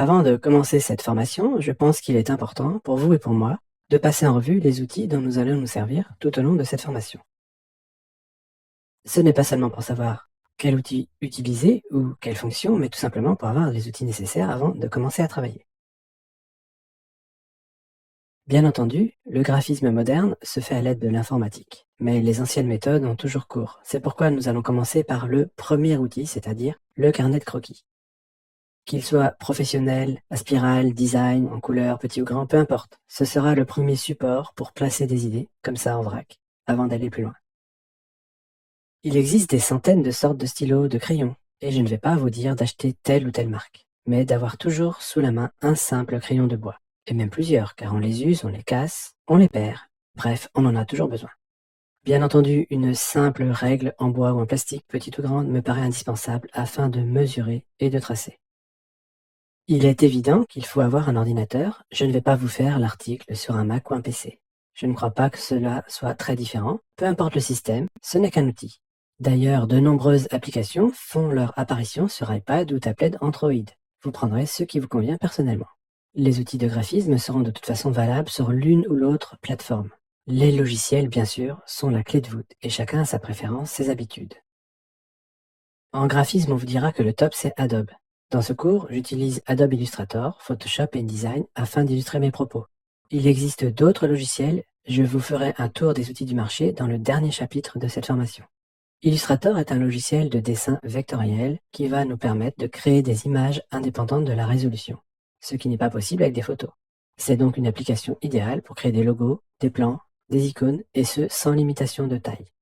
Avant de commencer cette formation, je pense qu'il est important, pour vous et pour moi, de passer en revue les outils dont nous allons nous servir tout au long de cette formation. Ce n'est pas seulement pour savoir quel outil utiliser ou quelle fonction, mais tout simplement pour avoir les outils nécessaires avant de commencer à travailler. Bien entendu, le graphisme moderne se fait à l'aide de l'informatique, mais les anciennes méthodes ont toujours cours. C'est pourquoi nous allons commencer par le premier outil, c'est-à-dire le carnet de croquis. Qu'il soit professionnel, à spirale, design, en couleur, petit ou grand, peu importe. Ce sera le premier support pour placer des idées, comme ça en vrac, avant d'aller plus loin. Il existe des centaines de sortes de stylos, de crayons, et je ne vais pas vous dire d'acheter telle ou telle marque, mais d'avoir toujours sous la main un simple crayon de bois, et même plusieurs, car on les use, on les casse, on les perd, bref, on en a toujours besoin. Bien entendu, une simple règle en bois ou en plastique, petite ou grande, me paraît indispensable afin de mesurer et de tracer. Il est évident qu'il faut avoir un ordinateur. Je ne vais pas vous faire l'article sur un Mac ou un PC. Je ne crois pas que cela soit très différent. Peu importe le système, ce n'est qu'un outil. D'ailleurs, de nombreuses applications font leur apparition sur iPad ou tablette Android. Vous prendrez ce qui vous convient personnellement. Les outils de graphisme seront de toute façon valables sur l'une ou l'autre plateforme. Les logiciels, bien sûr, sont la clé de voûte et chacun a sa préférence, ses habitudes. En graphisme, on vous dira que le top, c'est Adobe. Dans ce cours, j'utilise Adobe Illustrator, Photoshop et InDesign afin d'illustrer mes propos. Il existe d'autres logiciels, je vous ferai un tour des outils du marché dans le dernier chapitre de cette formation. Illustrator est un logiciel de dessin vectoriel qui va nous permettre de créer des images indépendantes de la résolution, ce qui n'est pas possible avec des photos. C'est donc une application idéale pour créer des logos, des plans, des icônes, et ce sans limitation de taille.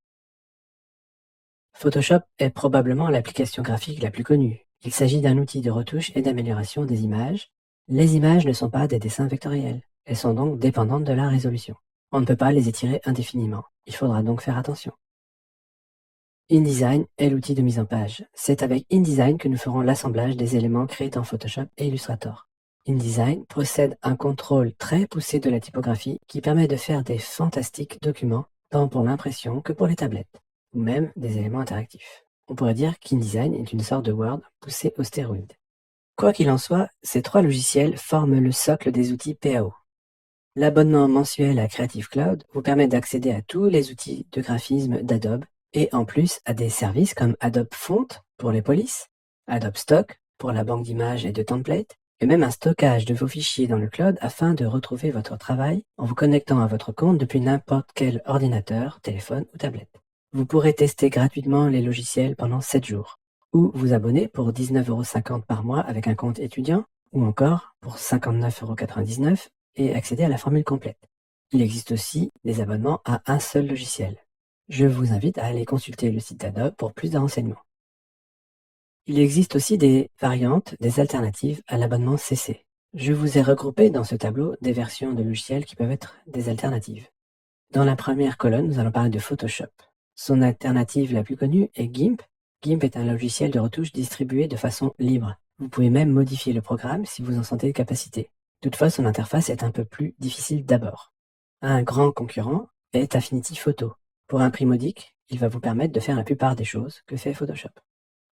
Photoshop est probablement l'application graphique la plus connue. Il s'agit d'un outil de retouche et d'amélioration des images. Les images ne sont pas des dessins vectoriels. Elles sont donc dépendantes de la résolution. On ne peut pas les étirer indéfiniment. Il faudra donc faire attention. InDesign est l'outil de mise en page. C'est avec InDesign que nous ferons l'assemblage des éléments créés dans Photoshop et Illustrator. InDesign possède un contrôle très poussé de la typographie qui permet de faire des fantastiques documents, tant pour l'impression que pour les tablettes, ou même des éléments interactifs. On pourrait dire qu'InDesign est une sorte de Word poussé aux stéroïdes. Quoi qu'il en soit, ces trois logiciels forment le socle des outils PAO. L'abonnement mensuel à Creative Cloud vous permet d'accéder à tous les outils de graphisme d'Adobe et en plus à des services comme Adobe Font pour les polices, Adobe Stock pour la banque d'images et de templates, et même un stockage de vos fichiers dans le cloud afin de retrouver votre travail en vous connectant à votre compte depuis n'importe quel ordinateur, téléphone ou tablette. Vous pourrez tester gratuitement les logiciels pendant 7 jours, ou vous abonner pour 19,50 € par mois avec un compte étudiant, ou encore pour 59,99 € et accéder à la formule complète. Il existe aussi des abonnements à un seul logiciel. Je vous invite à aller consulter le site d'Adobe pour plus de renseignements. Il existe aussi des variantes, des alternatives à l'abonnement CC. Je vous ai regroupé dans ce tableau des versions de logiciels qui peuvent être des alternatives. Dans la première colonne, nous allons parler de Photoshop. Son alternative la plus connue est GIMP. GIMP est un logiciel de retouche distribué de façon libre. Vous pouvez même modifier le programme si vous en sentez les capacités. Toutefois, son interface est un peu plus difficile d'abord. Un grand concurrent est Affinity Photo. Pour un prix modique, il va vous permettre de faire la plupart des choses que fait Photoshop.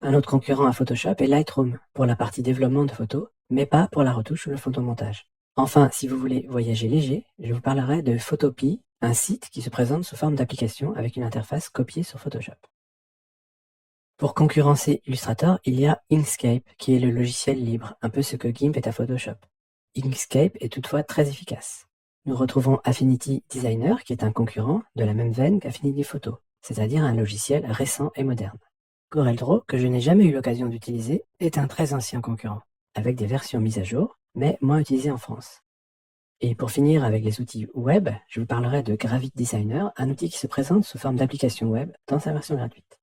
Un autre concurrent à Photoshop est Lightroom, pour la partie développement de photos, mais pas pour la retouche ou le photomontage. Enfin, si vous voulez voyager léger, je vous parlerai de Photopea, un site qui se présente sous forme d'application avec une interface copiée sur Photoshop. Pour concurrencer Illustrator, il y a Inkscape, qui est le logiciel libre, un peu ce que GIMP est à Photoshop. Inkscape est toutefois très efficace. Nous retrouvons Affinity Designer, qui est un concurrent de la même veine qu'Affinity Photo, c'est-à-dire un logiciel récent et moderne. CorelDRAW, que je n'ai jamais eu l'occasion d'utiliser, est un très ancien concurrent, avec des versions mises à jour, mais moins utilisées en France. Et pour finir avec les outils web, je vous parlerai de Gravit Designer, un outil qui se présente sous forme d'application web dans sa version gratuite.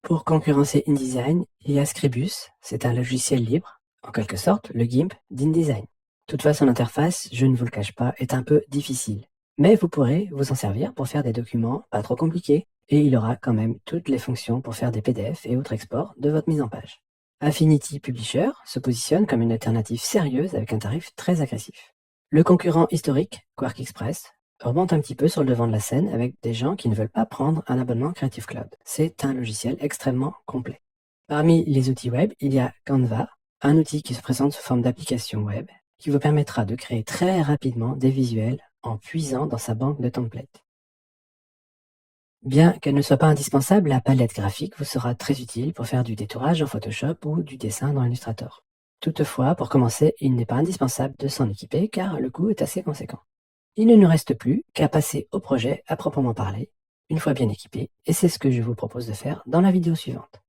Pour concurrencer InDesign, il y a Scribus, c'est un logiciel libre, en quelque sorte le GIMP d'InDesign. Toutefois, son interface, je ne vous le cache pas, est un peu difficile. Mais vous pourrez vous en servir pour faire des documents pas trop compliqués, et il aura quand même toutes les fonctions pour faire des PDF et autres exports de votre mise en page. Affinity Publisher se positionne comme une alternative sérieuse avec un tarif très agressif. Le concurrent historique, Quark Express, remonte un petit peu sur le devant de la scène avec des gens qui ne veulent pas prendre un abonnement Creative Cloud. C'est un logiciel extrêmement complet. Parmi les outils web, il y a Canva, un outil qui se présente sous forme d'application web qui vous permettra de créer très rapidement des visuels en puisant dans sa banque de templates. Bien qu'elle ne soit pas indispensable, la palette graphique vous sera très utile pour faire du détourage en Photoshop ou du dessin dans Illustrator. Toutefois, pour commencer, il n'est pas indispensable de s'en équiper car le coût est assez conséquent. Il ne nous reste plus qu'à passer au projet à proprement parler, une fois bien équipé, et c'est ce que je vous propose de faire dans la vidéo suivante.